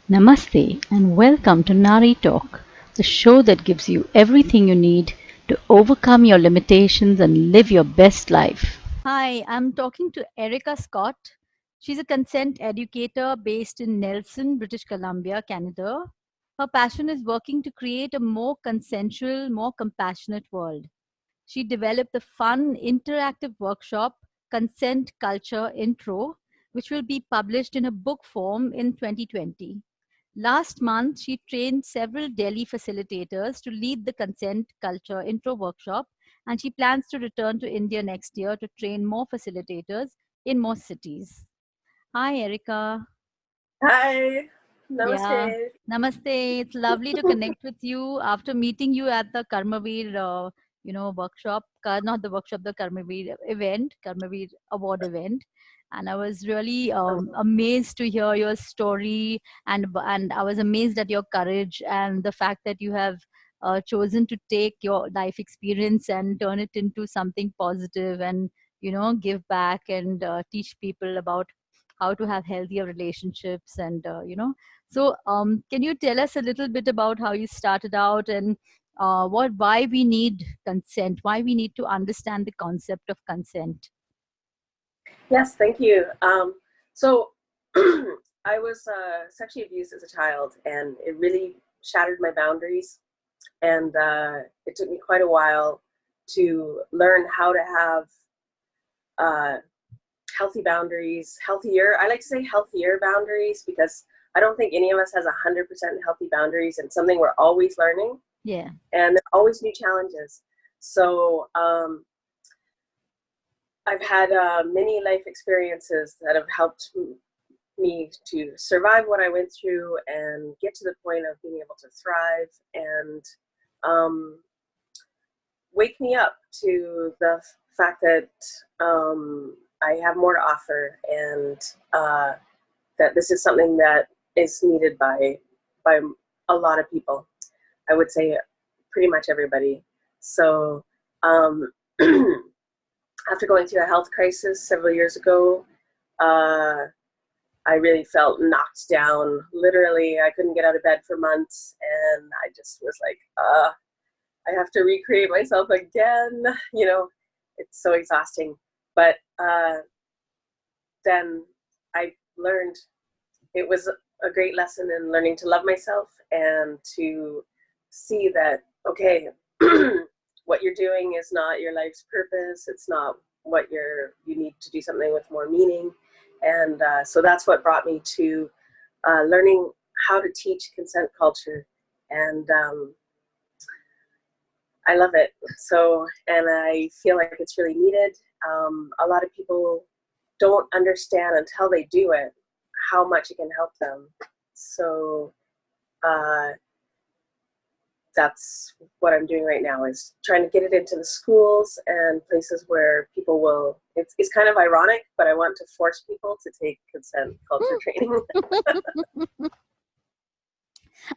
Namaste and welcome to Naaree Talk, the show that gives you everything you need to overcome your limitations and live your best life. Hi, I'm talking to Erica Scott. She's a consent educator based in Nelson, British Columbia, Canada. Her passion is working to create a more consensual, more compassionate world. She developed the fun, interactive workshop, Consent Culture Intro, which will be published in a book form in 2020. Last month, she trained several Delhi facilitators to lead the Consent Culture Intro workshop, and she plans to return to India next year to train more facilitators in more cities. Hi, Erica. Hi, Yeah, namaste. namaste. It's lovely to connect with you after meeting you at the Karmaveer, workshop. Not the workshop, the Karmaveer event, Karmaveer award event. And I was really amazed to hear your story, and I was amazed at your courage and the fact that you have chosen to take your life experience and turn it into something positive, and give back and teach people about how to have healthier relationships, and can you tell us a little bit about how you started out, and why we need consent, why we need to understand the concept of consent? Yes, thank you. So I was sexually abused as a child, and it really shattered my boundaries. And it took me quite a while to learn how to have uh, healthy boundaries, healthier. I like to say healthier boundaries because I don't think any of us has 100% healthy boundaries, and something we're always learning, Yeah. and there are always new challenges. So I've had many life experiences that have helped me to survive what I went through and get to the point of being able to thrive and um, wake me up to the fact that I have more to offer, and that this is something that is needed by a lot of people. I would say pretty much everybody. So um, after going through a health crisis several years ago, uh, I really felt knocked down. Literally, I couldn't get out of bed for months, and I just was like, I have to recreate myself again. You know, it's so exhausting. But then I learned it was a great lesson in learning to love myself and to see that, okay, what you're doing is not your life's purpose. It's not what you need to do something with more meaning. And so that's what brought me to learning how to teach consent culture. And I love it. So, and I feel like it's really needed. A lot of people don't understand until they do it how much it can help them. So uh, that's what I'm doing right now, is trying to get it into the schools and places where people will, it's kind of ironic, but I want to force people to take consent culture training.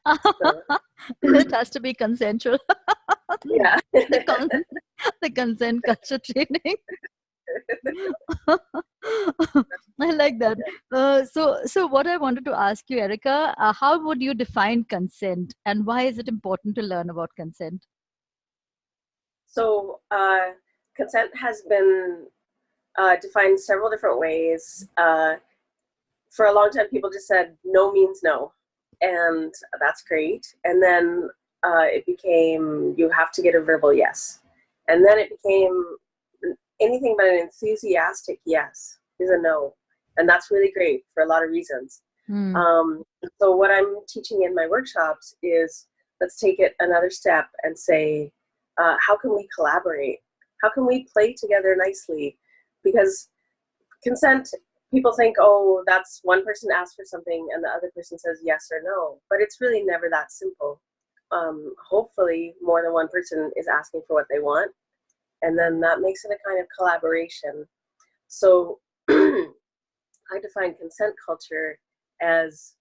So, It has to be consensual. yeah. the, con- the consent culture training. I like that. So what I wanted to ask you, Erica, how would you define consent, and why is it important to learn about consent? So consent has been defined several different ways. For a long time, people just said no means no, and that's great. And then it became you have to get a verbal yes, and then it became anything but an enthusiastic yes is a no, and that's really great for a lot of reasons. Hmm. So what I'm teaching in my workshops is, let's take it another step and say, how can we collaborate? How can we play together nicely? Because consent, people think, oh, that's one person asks for something and the other person says yes or no, but it's really never that simple. Hopefully more than one person is asking for what they want, and then that makes it a kind of collaboration. So I define consent culture as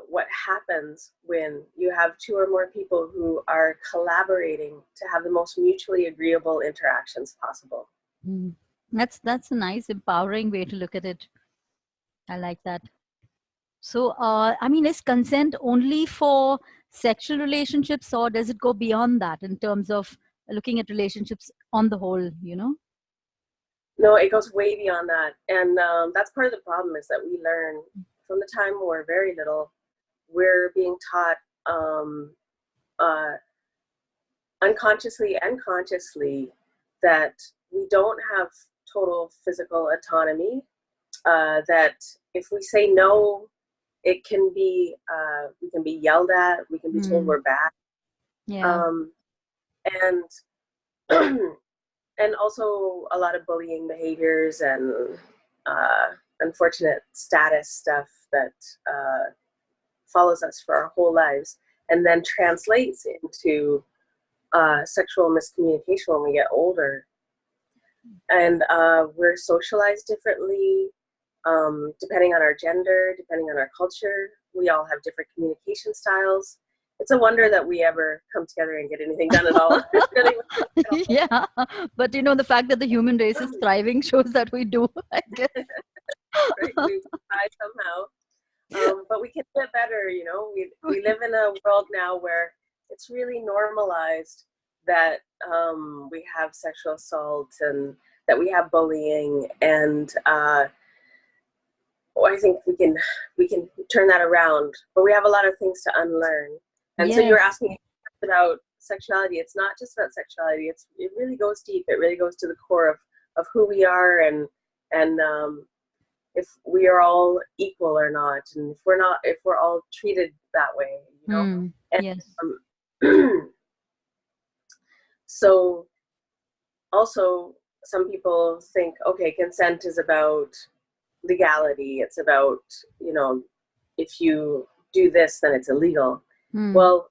what happens when you have two or more people who are collaborating to have the most mutually agreeable interactions possible. Hmm. That's a nice, empowering way to look at it. I like that. So, I mean, is consent only for sexual relationships, or does it go beyond that in terms of looking at relationships on the whole, you know? No, it goes way beyond that. And that's part of the problem, is that we learn from the time we're very little, we're being taught uh, unconsciously and consciously that we don't have total physical autonomy, that if we say no, it can be, we can be yelled at, we can be told Mm. we're bad. Yeah. Um, and and also a lot of bullying behaviors and uh, unfortunate status stuff that follows us for our whole lives, and then translates into sexual miscommunication when we get older. And we're socialized differently, depending on our gender, depending on our culture. We all have different communication styles. It's a wonder that we ever come together and get anything done at all. Really, at all. Yeah. But you know, the fact that the human race is thriving shows that we do, I guess. Right? We try somehow, but we can get better. You know, we live in a world now where it's really normalized that we have sexual assault and that we have bullying, and I think we can turn that around. But we have a lot of things to unlearn. And so you were Yes. asking about sexuality. It's not just about sexuality. It really goes deep. It really goes to the core of who we are, and if we are all equal or not, and if we're all treated that way, you know. Hmm. And Yes. so also some people think, okay, consent is about legality. It's about, you know, if you do this, then it's illegal. Hmm. Well,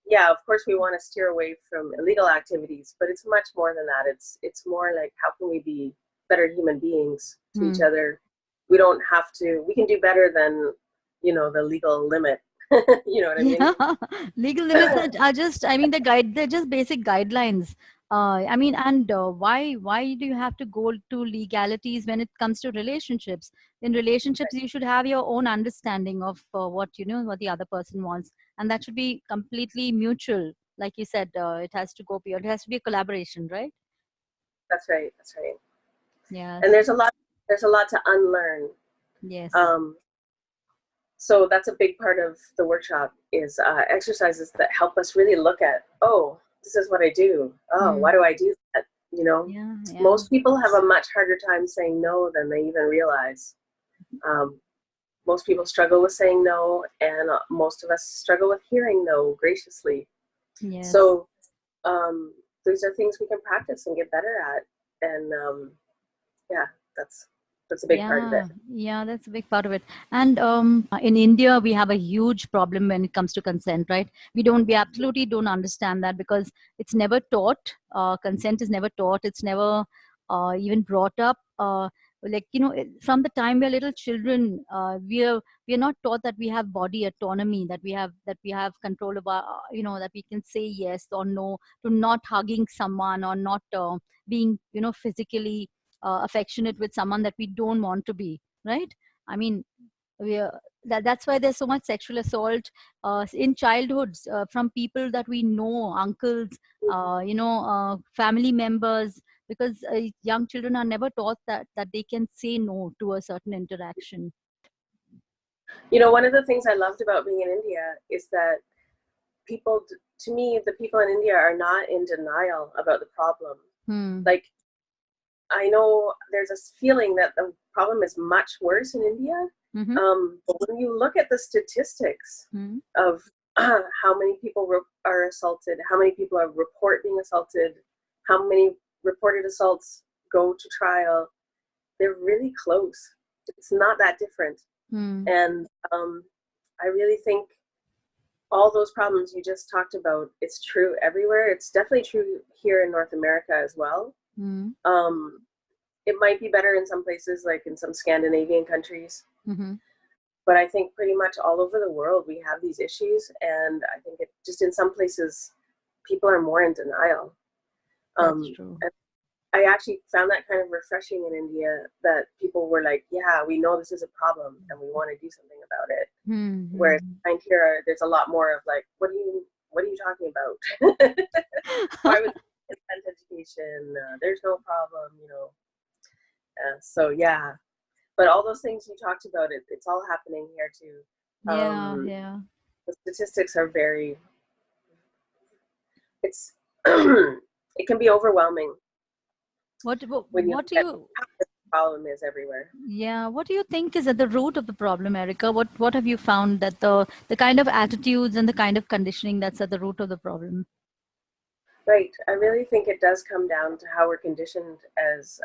yeah, of course we want to steer away from illegal activities, but it's much more than that. It's more like, how can we be better human beings to each Hmm. other? We don't have to. We can do better than, you know, the legal limit. You know what I mean? Yeah, legal limits are just, I mean, they're just basic guidelines. I mean, and why do you have to go to legalities when it comes to relationships? In relationships, you should have your own understanding of what, you know, what the other person wants, and that should be completely mutual. Like you said, it has to go beyond, it has to be a collaboration, right? That's right. That's right. And Yes, there's a lot to unlearn. yes. Um, so that's a big part of the workshop, is exercises that help us really look at, oh, this is what I do. Oh, Hmm. why do I do that? You know, Yeah, yeah. most people have a much harder time saying no than they even realize. Um, most people struggle with saying no, and most of us struggle with hearing no graciously. Yes. So these are things we can practice and get better at. And yeah, that's a big part of Yeah, it. yeah, that's a big part of it. And in India, we have a huge problem when it comes to consent, right? We absolutely don't understand that because it's never taught. Consent is never taught. It's never even brought up. Like, you know, from the time we're little children, we are not taught that we have body autonomy, that we have control over, you know, that we can say yes or no to not hugging someone or not being, you know, physically affectionate with someone that we don't want to be, right? I mean, we are, that's why there's so much sexual assault in childhoods from people that we know, uncles, family members, because young children are never taught that they can say no to a certain interaction. You know, one of the things I loved about being in India is that people, to me, the people in India are not in denial about the problem. Hmm. Like, I know there's this feeling that the problem is much worse in India. Mm-hmm. But when you look at the statistics Hmm. of how many people are assaulted, how many people are report being assaulted, how many reported assaults go to trial, they're really close. It's not that different. Hmm. And I really think all those problems you just talked about, it's true everywhere. It's definitely true here in North America as well. Hmm. Um, it might be better in some places, like in some Scandinavian countries, Hmm. but I think pretty much all over the world we have these issues, and I think it just in some places people are more in denial. That's Um, true. and I actually found that kind of refreshing in India, that people were like, yeah, we know this is a problem and we want to do something about it. Whereas Mm-hmm. I find here, there's a lot more of like, what are you talking about? Why would consent education? There's no problem, you know. So yeah, but all those things you talked about, it's all happening here too. Yeah, yeah. The statistics are very, it's it can be overwhelming when you What look do at you how the problem is everywhere. yeah, what do you think is at the root of the problem, Erica? What have you found that the kind of attitudes and the kind of conditioning that's at the root of the problem? Right. I really think it does come down to how we're conditioned as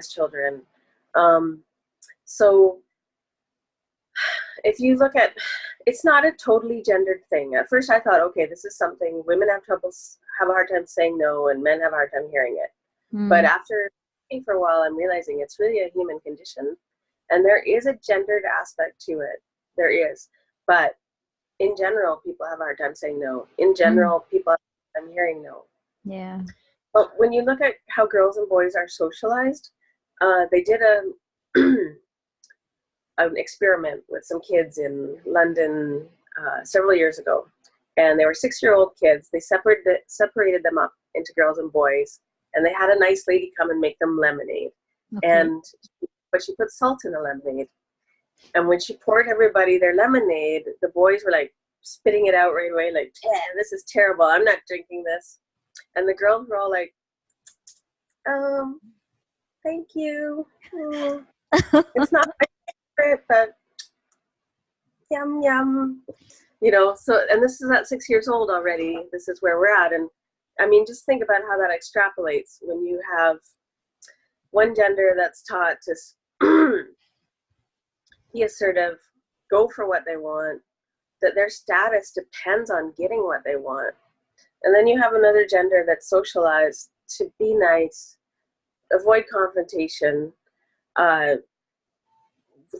children. Um, so if you look at, it's not a totally gendered thing. At first, I thought, okay, this is something women have a hard time saying no, and men have a hard time hearing it. But Mm. after thinking for a while, I'm realizing it's really a human condition, and there is a gendered aspect to it. There is, but in general, people have a hard time saying no. In Mm. general, people have a hard time hearing no. Yeah. But when you look at how girls and boys are socialized, they did an experiment with some kids in London several years ago, and they were 6-year-old kids. They separated them up into girls and boys, and they had a nice lady come and make them lemonade. Okay. And but she put salt in the lemonade, and when she poured everybody their lemonade, the boys were like spitting it out right away, like, yeah, this is terrible. I'm not drinking this. And the girls were all like, um, thank you. It's not my favorite, but yum yum. You know, so, and this is at 6 years old already. This is where we're at. And I mean, just think about how that extrapolates when you have one gender that's taught to be assertive, go for what they want, that their status depends on getting what they want. And then you have another gender that's socialized to be nice, avoid confrontation. Uh,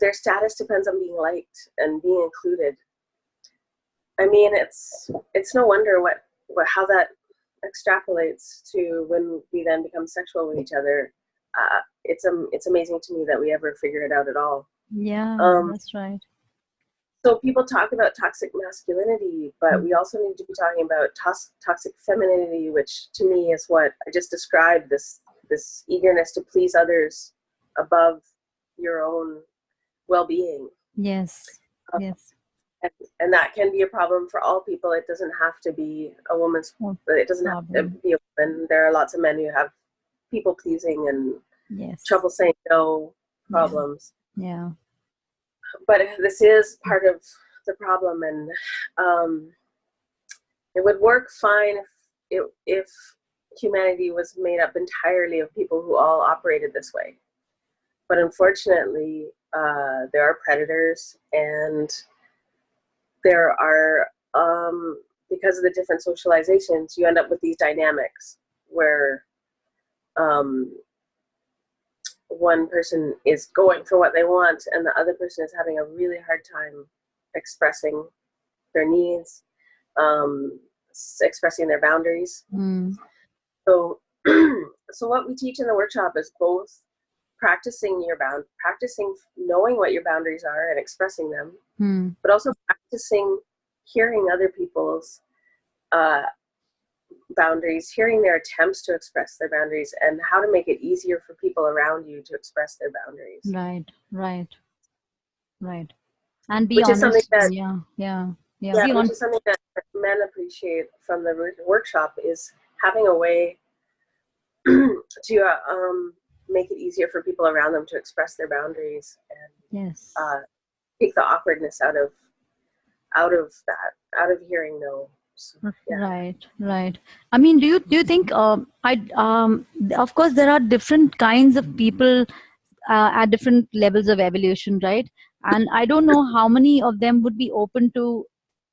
their status depends on being liked and being included. I mean, it's no wonder what how that extrapolates to when we then become sexual with each other. It's amazing to me that we ever figure it out at all. Yeah, Um, that's right. so people talk about toxic masculinity, but Mm. we also need to be talking about toxic femininity, which to me is what I just described. This eagerness to please others above your own well-being. Yes. Um, Yes. and that can be a problem for all people. It doesn't have to be a woman's. No It doesn't have to problem. be a woman. There are lots of men who have people pleasing and Yes. trouble saying no Yeah. problems. Yeah. But this is part of the problem, and um, it would work fine if humanity was made up entirely of people who all operated this way. But unfortunately, there are predators, and there are because of the different socializations, you end up with these dynamics where um, one person is going for what they want and the other person is having a really hard time expressing their needs, um, expressing their boundaries. Mm. So so what we teach in the workshop is both practicing knowing what your boundaries are and expressing them, Mm. but also practicing hearing other people's uh, boundaries, hearing their attempts to express their boundaries, and how to make it easier for people around you to express their boundaries. Right. Right. Right. And be Which is something honest. that, Yeah. Yeah. Yeah. yeah, Be which on. is something that men appreciate from the workshop, is having a way to make it easier for people around them to express their boundaries and Yes. take the awkwardness out of hearing no. So, yeah. Right, right. I mean, do you think of course there are different kinds of people at different levels of evolution, right? And I don't know how many of them would be open to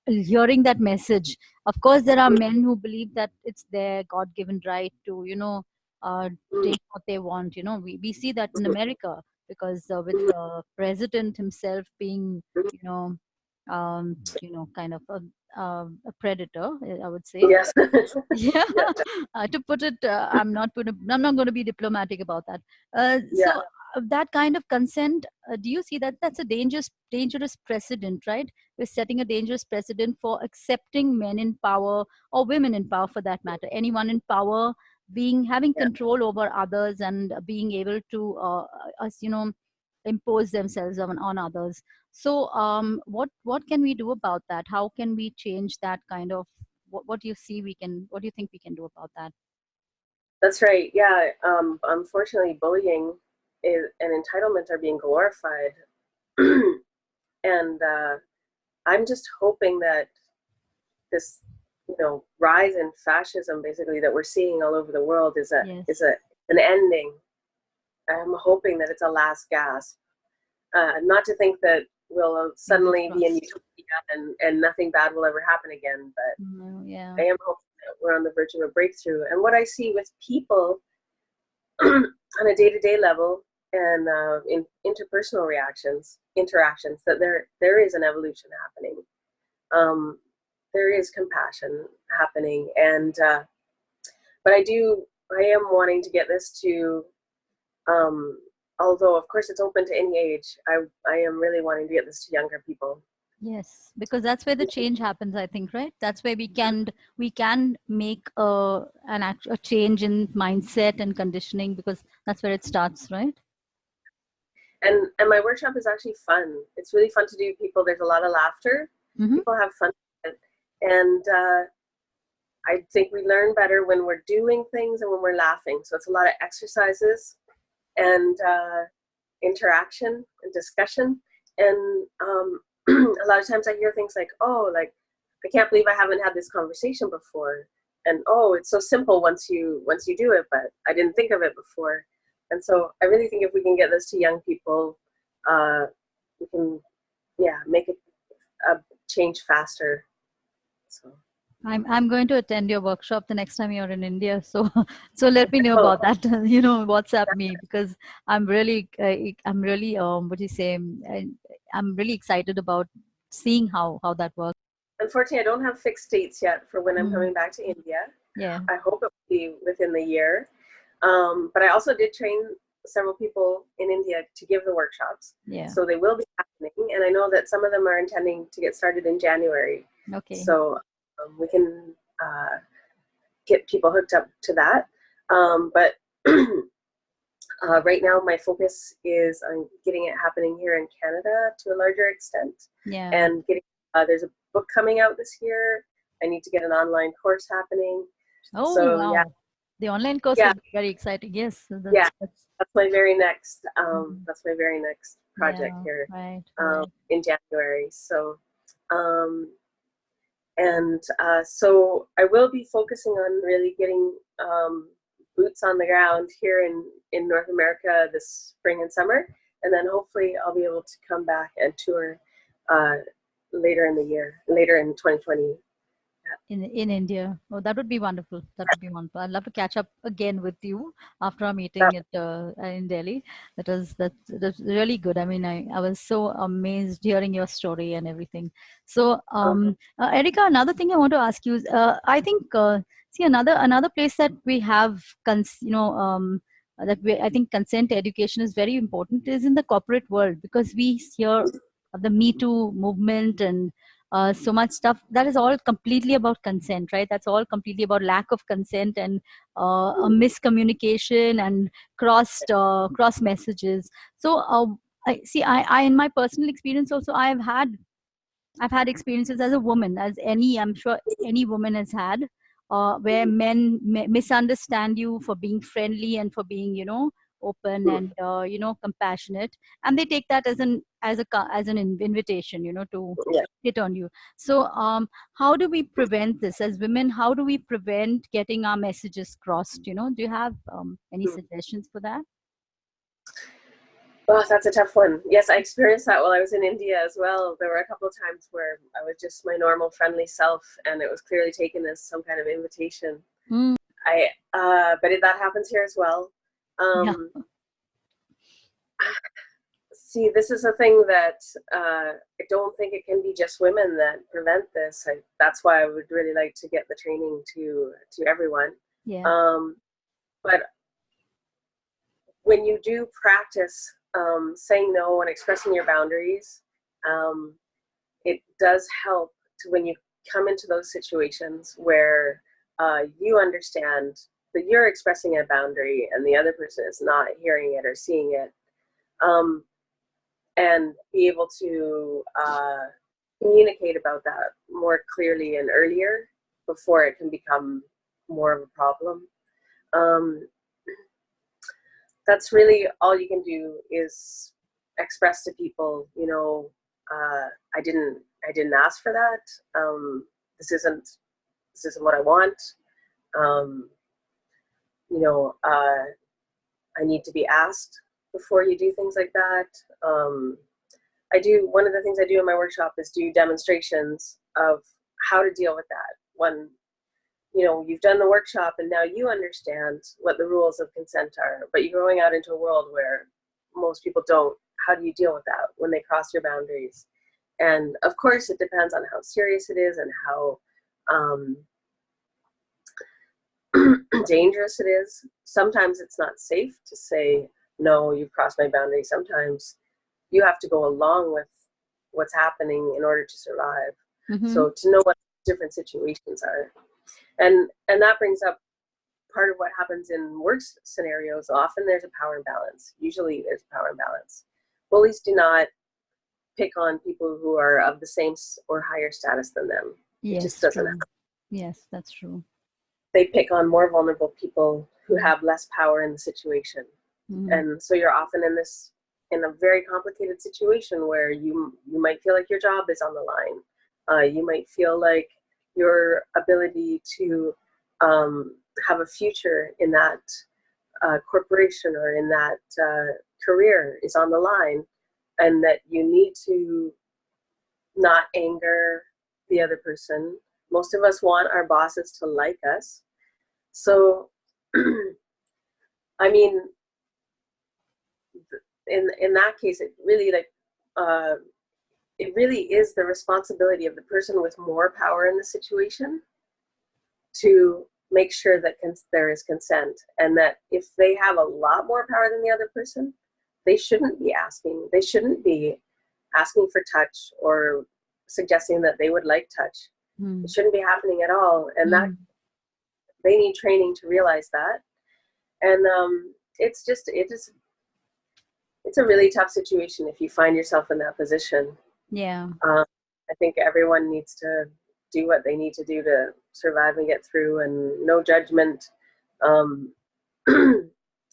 hearing that message. Of course, there are men who believe that it's their God-given right to, uh, Mm, take what they want. We see that in mhm, America because with mhm, the president himself being, mhm, you know. kind of a predator, I would say. Yes. Yeah. Yeah. To put it, I'm not going to be diplomatic about that. Yeah. That kind of consent, do you see that that's a dangerous precedent, right? We're setting a dangerous precedent for accepting men in power, or women in power for that matter, anyone in power being having Yeah. control over others, and being able to us impose themselves on others. So what can we do about that? How can we change that kind of, what do you see we can, what do you think we can do about that? That's right. Yeah. Unfortunately, bullying and entitlement are being glorified. And I'm just hoping that this, rise in fascism, basically, that we're seeing all over the world is a Yes. is a an ending. I'm hoping that it's a last gasp. Not to think that we'll Fingers suddenly be in crossed. utopia and nothing bad will ever happen again, No, yeah. but I am hoping that we're on the verge of a breakthrough. And what I see with people on a day-to-day level and in interpersonal interactions, that there is an evolution happening. Um, there is compassion happening, and but I am wanting to get this to, um, although of course it's open to any age. I am really wanting to get this to younger people. Yes, because that's where the change happens, I think, right? That's where we can make a change in mindset and conditioning, because that's where it starts, right? And my workshop is actually fun. It's really fun to do. People, there's a lot of laughter. Mm-hmm. People have fun with it. And I think we learn better when we're doing things and when we're laughing. So it's a lot of exercises and interaction and discussion. And a lot of times I hear things like, "Oh, like I can't believe I haven't had this conversation before," and "Oh, it's so simple once you do it, but I didn't think of it before." And so I really think if we can get this to young people, uh, we can, yeah, make it a change faster. So, I'm going to attend your workshop the next time you're in India. So so let me know oh, about that. WhatsApp me, because I'm really what do you say? I'm really excited about seeing how that works. unfortunately, I don't have fixed dates yet for when I'm Mm, coming back to India. yeah, I hope it will be within the year. But I also did train several people in India to give the workshops. yeah. So they will be happening. And I know that some of them are intending to get started in January. Okay. So we can get people hooked up to that. But right now, my focus is on getting it happening here in Canada to a larger extent. Yeah. And there's a book coming out this year. I need to get an online course happening. Oh, So yeah, wow. The online course yeah, will be very exciting. Yes, so yeah. that's That's mhm. my very next project Yeah, here right, right. in January. So um, and so I will be focusing on really getting boots on the ground here in North America this spring and summer, and then hopefully I'll be able to come back and tour uh, later in the year, later in 2020. In India. Oh, that would be wonderful. That would be wonderful. I'd love to catch up again with you after our That, meeting at in Delhi. That's really good. I mean, I was so amazed hearing your story and everything. So, Erica, another thing I want to ask you is, I think see another place that we have that we I think consent education is very important is in the corporate world, because we hear of the Me Too movement and so much stuff that is all completely about consent, right? That's all completely about lack of consent and a miscommunication and cross messages. So I see, I in my personal experience also, I've had experiences as a woman, as I'm sure any woman has had, where men misunderstand you for being friendly and for being, open and compassionate, and they take that as an invitation, to yeah. hit on you. So, how do we prevent this as women? How do we prevent getting our messages crossed? Do you have any suggestions for that? Oh, that's a tough one. Yes, I experienced that while I was in India as well. There were a couple of times where I was just my normal friendly self, and it was clearly taken as some kind of invitation. Mm, But that happens here as well. yeah. Um, See, this is a thing that I don't think it can be just women that prevent this. That's why I would really like to get the training to everyone. Yeah. But when you do practice saying no and expressing your boundaries, it does help to when you come into those situations where you understand that you're expressing a boundary and the other person is not hearing it or seeing it, and be able to communicate about that more clearly and earlier before it can become more of a problem. That's really all you can do is express to people, I didn't ask for that. This isn't what I want. Um, I need to be asked before you do things like that. One of the things I do in my workshop is do demonstrations of how to deal with that. When, you've done the workshop and now you understand what the rules of consent are, but you're going out into a world where most people don't. How do you deal with that when they cross your boundaries? And of course, it depends on how serious it is and how dangerous it is. Sometimes it's not safe to say, no, you've crossed my boundary. Sometimes you have to go along with what's happening in order to survive. Mm-hmm. So to know what different situations are. And that brings up part of what happens in work scenarios. Often there's a power imbalance. Usually there's a power imbalance. Bullies do not pick on people who are of the same or higher status than them. Yes, it just doesn't true. happen. Yes, that's true. They pick on more vulnerable people who have less power in the situation. Mm-hmm. And so you're often in a very complicated situation where you might feel like your job is on the line. You might feel like your ability to have a future in that corporation or in that career is on the line, and that you need to not anger the other person. Most of us want our bosses to like us. So, I mean, in that case, it really it really is the responsibility of the person with more power in the situation to make sure that there is consent, and that if they have a lot more power than the other person, they shouldn't be asking for touch or suggesting that they would like touch. It shouldn't be happening at all. And that they need training to realize that. And it's a really tough situation if you find yourself in that position. Yeah. I think everyone needs to do what they need to do to survive and get through, and no judgment.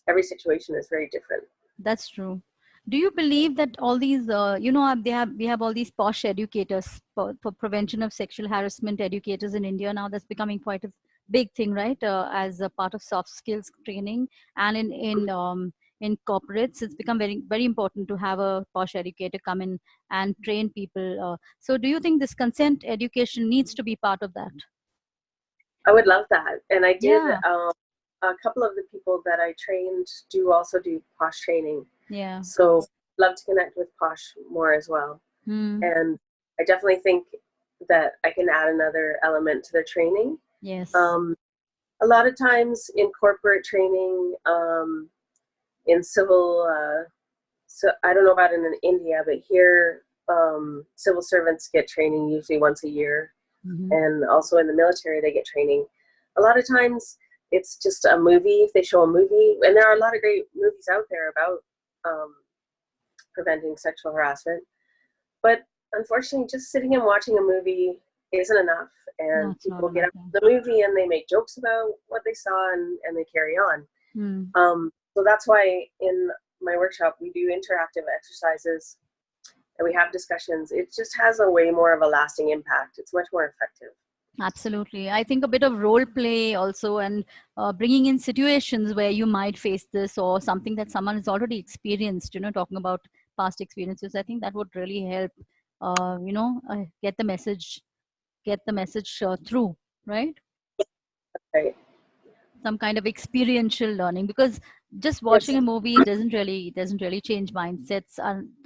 Every situation is very different. That's true. Do you believe that all these, we have all these posh educators for prevention of sexual harassment educators in India now? That's becoming quite a big thing, right? As a part of soft skills training, and in corporates, it's become very very important to have a posh educator come in and train people. So, do you think this consent education needs to be part of that? I would love that, and I did. Yeah. A couple of the people that I trained also do POSH training. Yeah. So love to connect with POSH more as well. And I definitely think that I can add another element to their training. Yes. A lot of times in corporate training, in civil, so I don't know about in India, but here civil servants get training usually once a year. And also in the military, they get training. A lot of times it's just a movie. If they show a movie, and there are a lot of great movies out there about preventing sexual harassment, but unfortunately, just sitting and watching a movie isn't enough. And people get up the movie and they make jokes about what they saw, and they carry on. So that's why in my workshop we do interactive exercises and we have discussions. It just has a way more of a lasting impact. It's much more effective. Absolutely. I think a bit of role play also, and bringing in situations where you might face this, or something that someone has already experienced, talking about past experiences. I think that would really help, get the message through, right? Right. Some kind of experiential learning, because just Yes. watching a movie doesn't really change mindsets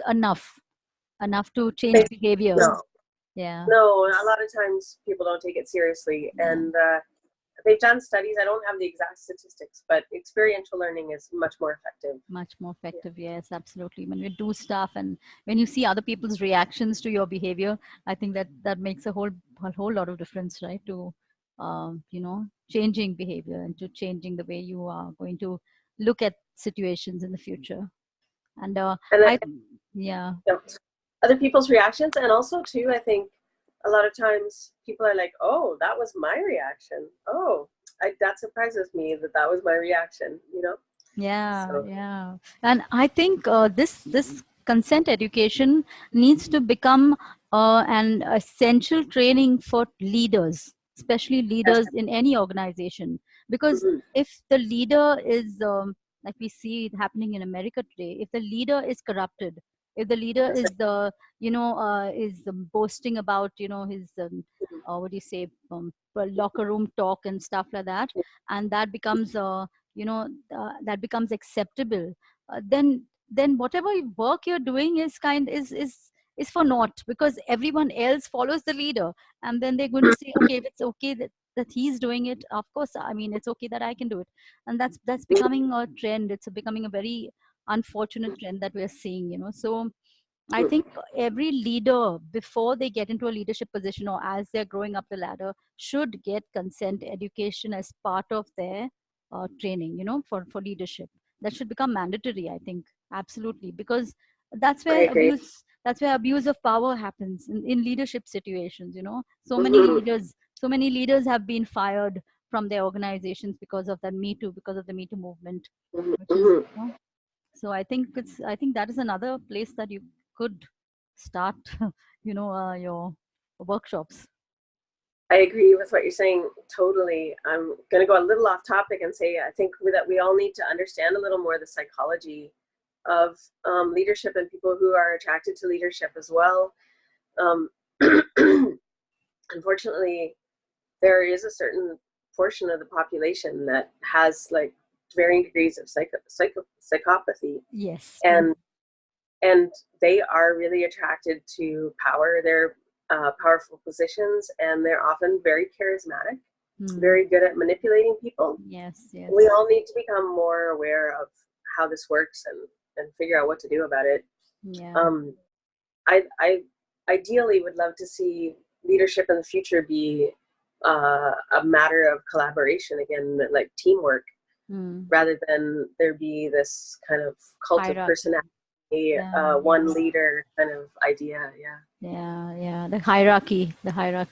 enough to change behavior. No, Yeah, no. A lot of times people don't take it seriously, yeah. and they've done studies. I don't have the exact statistics, but experiential learning is much more effective. Much more Yeah. effective, yes, absolutely. When you do stuff and when you see other people's reactions to your behavior, I think that makes a whole lot of difference, right? To changing behavior and to changing the way you are going to look at situations in the future. And And I, then, yeah, you know, other people's reactions, and also too, I think a lot of times people are like, "Oh, that was my reaction. Oh, that surprises me that that was my reaction." You know. yeah, So. yeah. And I think this consent education needs to become an essential training for leaders, especially Yes. leaders in any organization. Because Mm-hmm. if the leader is, like we see it happening in America today, if the leader is corrupted, if the leader That's is boasting about his right. what do you say, locker room talk and stuff like that, and that becomes you know that becomes acceptable, then whatever work you're doing is for naught, because everyone else follows the leader, and then they're going to say, okay, if it's okay that he's doing it, of course, I mean, it's okay that I can do it. And that's becoming a trend. It's becoming a very unfortunate trend that we're seeing, so I Mm-hmm. think every leader, before they get into a leadership position or as they're growing up the ladder, should get consent education as part of their training, for leadership. That should become mandatory, I think, absolutely, because I agree. that's where abuse of power happens in leadership situations. Mm-hmm. So many leaders have been fired from their organizations because of because of the Me Too movement, which is, Mm-hmm. so I think that is another place that you could start, your workshops. I agree with what you're saying totally. I'm going to go a little off topic and say I think that we all need to understand a little more the psychology of leadership and people who are attracted to leadership as well. Um, Unfortunately, there is a certain portion of the population that has like varying degrees of psychopathy, Yes, true. and and they are really attracted to power. They're powerful positions, and they're often very charismatic, Hmm. very good at manipulating people. Yes, We yes. all need to become more aware of how this works and figure out what to do about it. Yeah. Um, I ideally would love to see leadership in the future be a matter of collaboration again, like teamwork, Hmm. rather than there be this kind of cult of Hierarchy. personality, Yeah, one yeah. leader kind of idea. Yeah. Yeah, yeah, the hierarchy.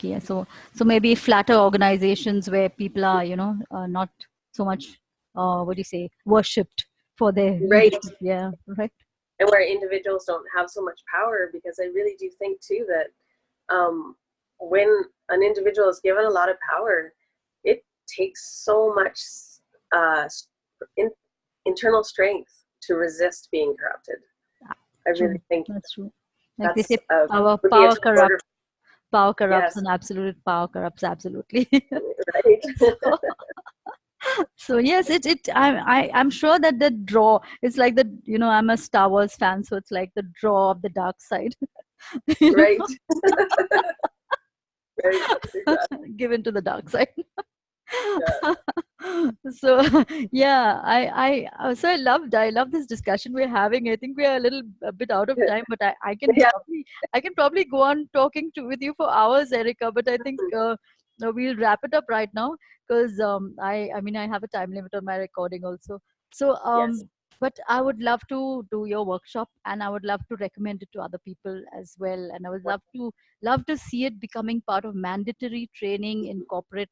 Yeah. So maybe flatter organizations where people are, not so much, what do you say, worshipped for their Right. leadership. Yeah, right. And where individuals don't have so much power, because I really do think too that when an individual is given a lot of power, it takes so much uh, in, internal strength to resist being corrupted. I really True. think That's true. Like they that's say, power, would be a power tall order. corrupts, power corrupts, Yes. and absolute power corrupts absolutely. Right. so, so yes, I'm sure that the draw, it's like I'm a Star Wars fan, so it's like the draw of the dark side, you know, Right. Right. Exactly. given to the dark side. Yeah. So yeah, so I love this discussion we're having. I think we are a bit out of time, but Yeah. I can probably go on talking with you for hours, Erica, but I think no, we'll wrap it up right now, because I mean, I have a time limit on my recording also. So Yes. but I would love to do your workshop, and I would love to recommend it to other people as well, and I would love to see it becoming part of mandatory training in corporates,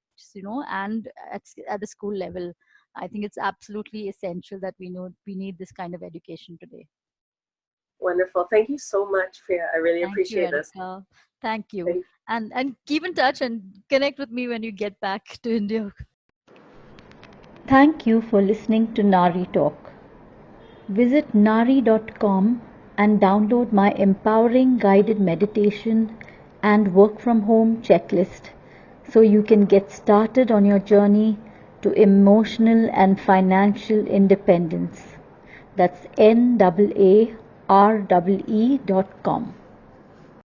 and at the school level. I think it's absolutely essential that we need this kind of education today. Wonderful. Thank you so much, Priya. I really Thank you, appreciate this. Erica. Thank you. Thank And keep in touch and connect with me when you get back to India. Thank you for listening to Naaree Talk. Visit Naaree.com and download my empowering guided meditation and work from home checklist so you can get started on your journey to emotional and financial independence. That's NAAREE.com.